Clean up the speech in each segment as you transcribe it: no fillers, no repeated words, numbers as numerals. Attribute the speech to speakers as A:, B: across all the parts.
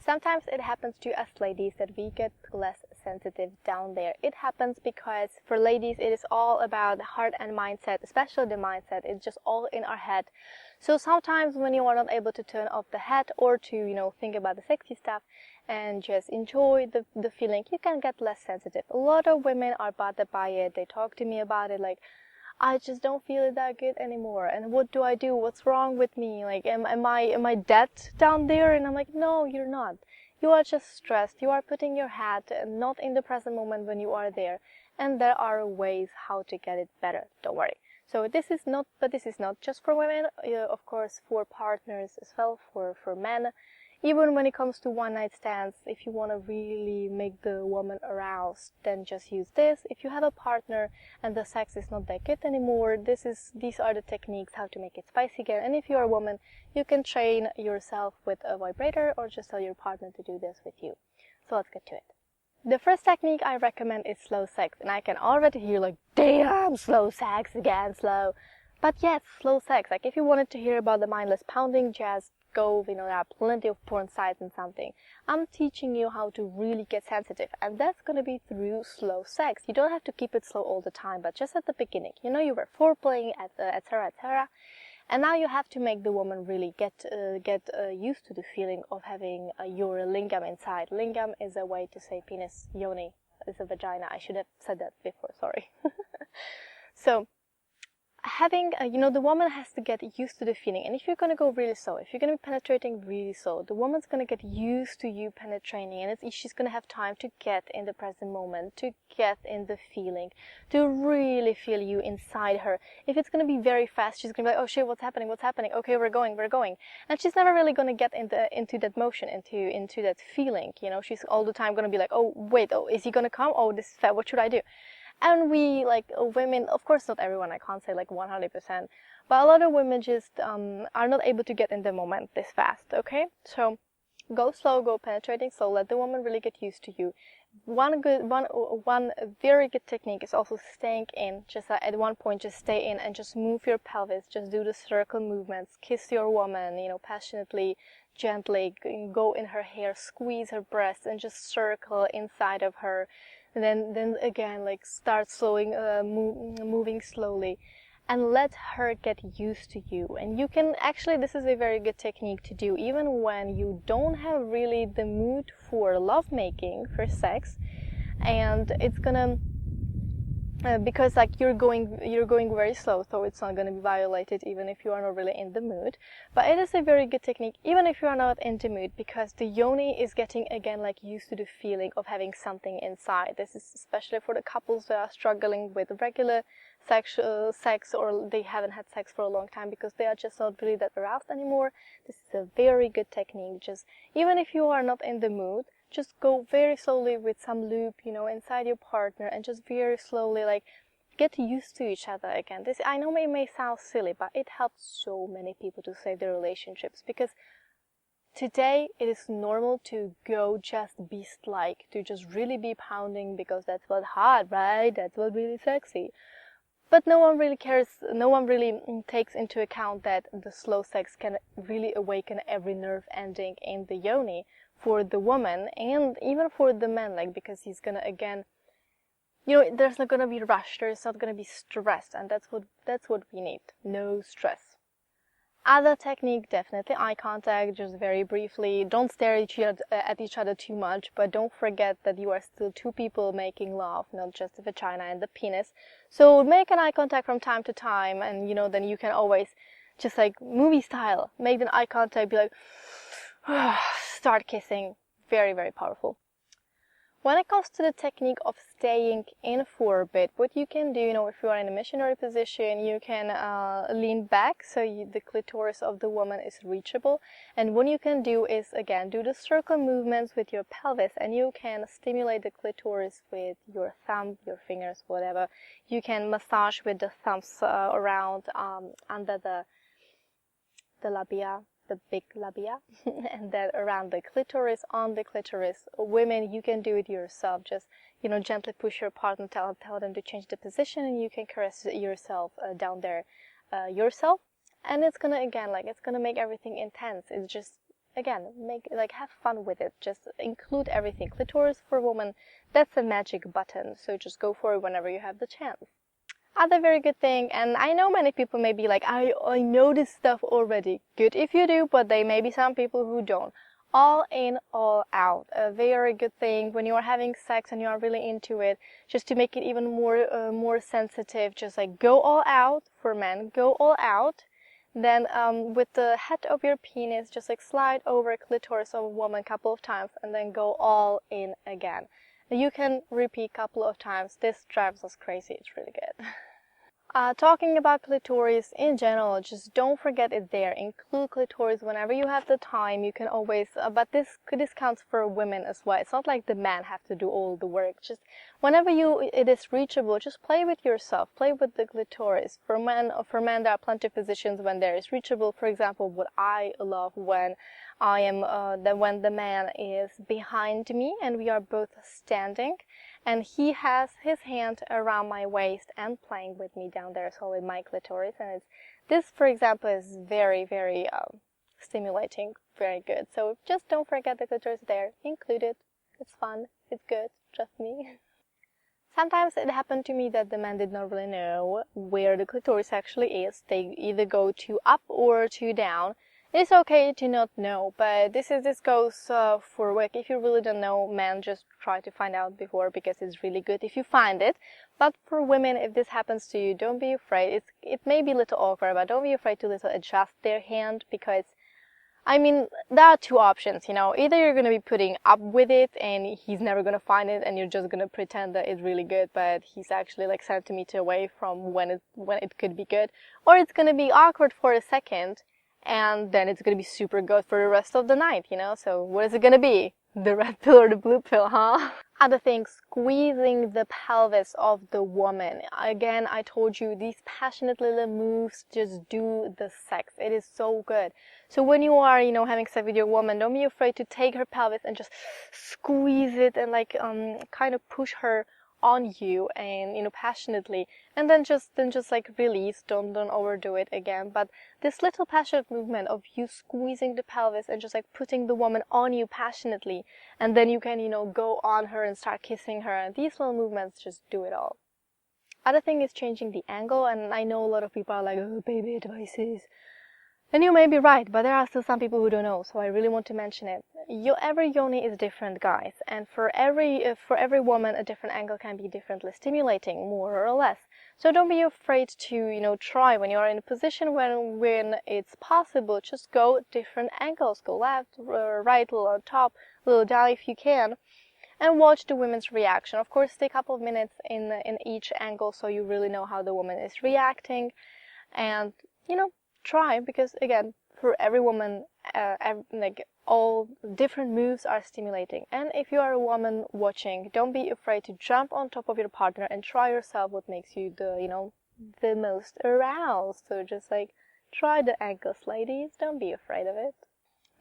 A: Sometimes it happens to us ladies that we get less sensitive down there. It happens because for ladies it is all about heart and mindset, especially the mindset. It's just all in our head. So sometimes when you are not able to turn off the head or to, think about the sexy stuff and just enjoy the feeling, you can get less sensitive. A lot of women are bothered by it. They talk to me about it like, I just don't feel it that good anymore. And what do I do? What's wrong with me? Like, am I dead down there? And I'm like, no, you're not. You are just stressed. You are putting your head not in the present moment when you are there. And there are ways how to get it better. Don't worry. So this is not just for women. Of course, for partners as well, for men. Even when it comes to one-night stands, if you want to really make the woman aroused, then just use this. If you have a partner and the sex is not that good anymore, these are the techniques how to make it spicy again. And if you're a woman, you can train yourself with a vibrator or just tell your partner to do this with you. So let's get to it. The first technique I recommend is slow sex. And I can already hear like, damn, slow sex again, slow. But yes, slow sex. Like if you wanted to hear about the mindless pounding, just go, there are plenty of porn sites and something. I'm teaching you how to really get sensitive, and that's going to be through slow sex. You don't have to keep it slow all the time, but just at the beginning. You were foreplaying, etc., etc., and now you have to make the woman really get used to the feeling of having your lingam inside. Lingam is a way to say penis. Yoni is a vagina. I should have said that before, sorry. So having, the woman has to get used to the feeling. And if you're going to go really slow, if you're going to be penetrating really slow, the woman's going to get used to you penetrating, and she's going to have time to get in the present moment, to get in the feeling, to really feel you inside her. If it's going to be very fast, she's going to be like, oh shit, what's happening? Okay, we're going. And she's never really going to get into that motion, into that feeling. She's all the time going to be like, oh, wait, is he going to come? Oh, this is fat. What should I do? And we, like women, of course not everyone, I can't say like 100%, but a lot of women just are not able to get in the moment this fast, okay? So go slow, go penetrating slow, let the woman really get used to you. One very good technique is also staying in, just at one point just stay in and just move your pelvis, just do the circle movements, kiss your woman, passionately, gently, go in her hair, squeeze her breasts and just circle inside of her. And then again, like start moving slowly and let her get used to you. And you can actually, this is a very good technique to do even when you don't have really the mood for lovemaking, for sex, and it's gonna because like you're going very slow, so it's not going to be violated even if you are not really in the mood. But it is a very good technique even if you are not in the mood, because the yoni is getting again like used to the feeling of having something inside. This is especially for the couples that are struggling with regular sex, or they haven't had sex for a long time because they are just not really that aroused anymore. This is a very good technique. Just even if you are not in the mood, just go very slowly with some lube, inside your partner, and just very slowly, like, get used to each other again. This, I know it may sound silly, but it helps so many people to save their relationships, because today it is normal to go just beast-like, to just really be pounding because that's what's hot, right? That's what's really sexy. But no one really cares, no one really takes into account that the slow sex can really awaken every nerve ending in the yoni for the woman and even for the man, like, because he's gonna again, there's not gonna be rush, there's not gonna be stress, and that's what we need. No stress. Other technique, definitely eye contact, just very briefly. Don't stare at each other too much, but don't forget that you are still two people making love, not just the vagina and the penis. So make an eye contact from time to time, and then you can always just like movie style, make an eye contact, be like, start kissing. Very, very powerful. When it comes to the technique of staying in for a bit, what you can do, if you are in a missionary position, you can lean back so the clitoris of the woman is reachable. And what you can do is, again, do the circle movements with your pelvis, and you can stimulate the clitoris with your thumb, your fingers, whatever. You can massage with the thumbs around under the labia, the big labia, and then around the clitoris, on the clitoris. Women, you can do it yourself. Just, gently push your partner, tell them to change the position, and you can caress yourself down there yourself. And it's gonna, again, like, it's gonna make everything intense. It's just, again, have fun with it. Just include everything. Clitoris for women, that's a magic button. So just go for it whenever you have the chance. Other very good thing, and I know many people may be like, I know this stuff already. Good if you do, but there may be some people who don't. All in, all out. A very good thing when you are having sex and you are really into it, just to make it even more sensitive. Just like go all out for men, go all out. Then with the head of your penis, just like slide over clitoris of a woman a couple of times and then go all in again. You can repeat a couple of times. This drives us crazy. It's really good. Talking about clitoris in general, just don't forget it's there. Include clitoris whenever you have the time. You can always, but this counts for women as well. It's not like the men have to do all the work. Just whenever it is reachable, just play with yourself. Play with the clitoris. For men, there are plenty of positions when there is reachable. For example, what I love when when the man is behind me and we are both standing, and he has his hand around my waist and playing with me down there, so with my clitoris. And this, for example, is very, very stimulating, very good. So just don't forget the clitoris there. Include it. It's fun. It's good. Trust me. Sometimes it happened to me that the man did not really know where the clitoris actually is. They either go too up or too down. It's okay to not know, but this goes for work. If you really don't know, men, just try to find out before, because it's really good if you find it. But for women, if this happens to you, don't be afraid. It may be a little awkward, but don't be afraid to little adjust their hand, because I mean, there are two options, Either you're going to be putting up with it and he's never going to find it and you're just going to pretend that it's really good, but he's actually like centimeter away from when it could be good. Or it's going to be awkward for a second, and then it's going to be super good for the rest of the night, So what is it going to be? The red pill or the blue pill, huh? Other things, squeezing the pelvis of the woman. Again, I told you, these passionate little moves just do the sex. It is so good. So when you are, having sex with your woman, don't be afraid to take her pelvis and just squeeze it and kind of push her on you, and passionately, and then just like release. Don't overdo it again. But this little passionate movement of you squeezing the pelvis and just like putting the woman on you passionately, and then you can go on her and start kissing her, and these little movements just do it all. Other thing is changing the angle, and I know a lot of people are like, oh, baby advices. And you may be right, but there are still some people who don't know, so I really want to mention it. Every yoni is different, guys, and for every woman, a different angle can be differently stimulating, more or less. So don't be afraid to, try when you are in a position when it's possible. Just go different angles. Go left, right, a little on top, a little down if you can, and watch the women's reaction. Of course, take a couple of minutes in each angle so you really know how the woman is reacting, and try, because again, for every woman, all different moves are stimulating. And if you are a woman watching, don't be afraid to jump on top of your partner and try yourself what makes you the most aroused. So just try the angles, ladies. Don't be afraid of it.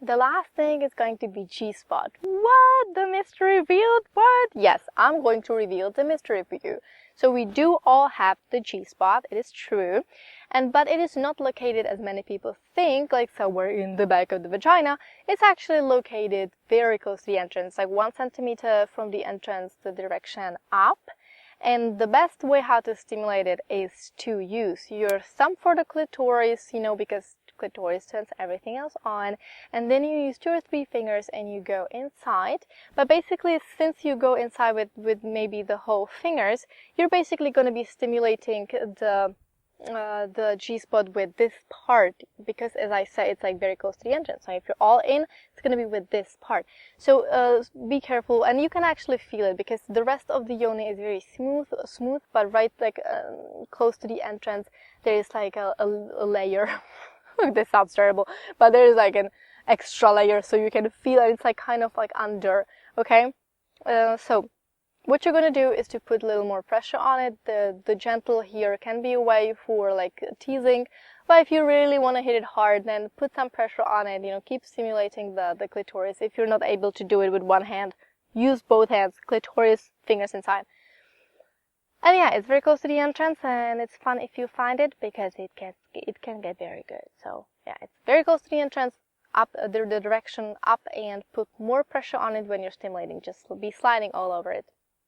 A: The last thing is going to be G-spot. What? The mystery revealed? What? Yes, I'm going to reveal the mystery for you. So we do all have the G-spot, it is true, but it is not located as many people think, like somewhere in the back of the vagina. It's actually located very close to the entrance, like 1 centimeter from the entrance, the direction up. And the best way how to stimulate it is to use your thumb for the clitoris, because clitoris turns everything else on, and then you use 2 or 3 fingers and you go inside. But basically, since you go inside with maybe the whole fingers, you're basically going to be stimulating the G-spot with this part, because as I said, it's very close to the entrance. So if you're all in, it's going to be with this part. So be careful, and you can actually feel it, because the rest of the yoni is very smooth, but right close to the entrance, there is a layer. This sounds terrible, but there is an extra layer, so you can feel it. It's kind of under, okay? So what you're going to do is to put a little more pressure on it. The gentle here can be a way for teasing, but if you really want to hit it hard, then put some pressure on it. Keep stimulating the clitoris. If you're not able to do it with one hand, use both hands, clitoris, fingers inside. And yeah, it's very close to the entrance, and it's fun if you find it, because it can get very good. So yeah, it's very close to the entrance, up, the direction up, and put more pressure on it when you're stimulating. Just be sliding all over it.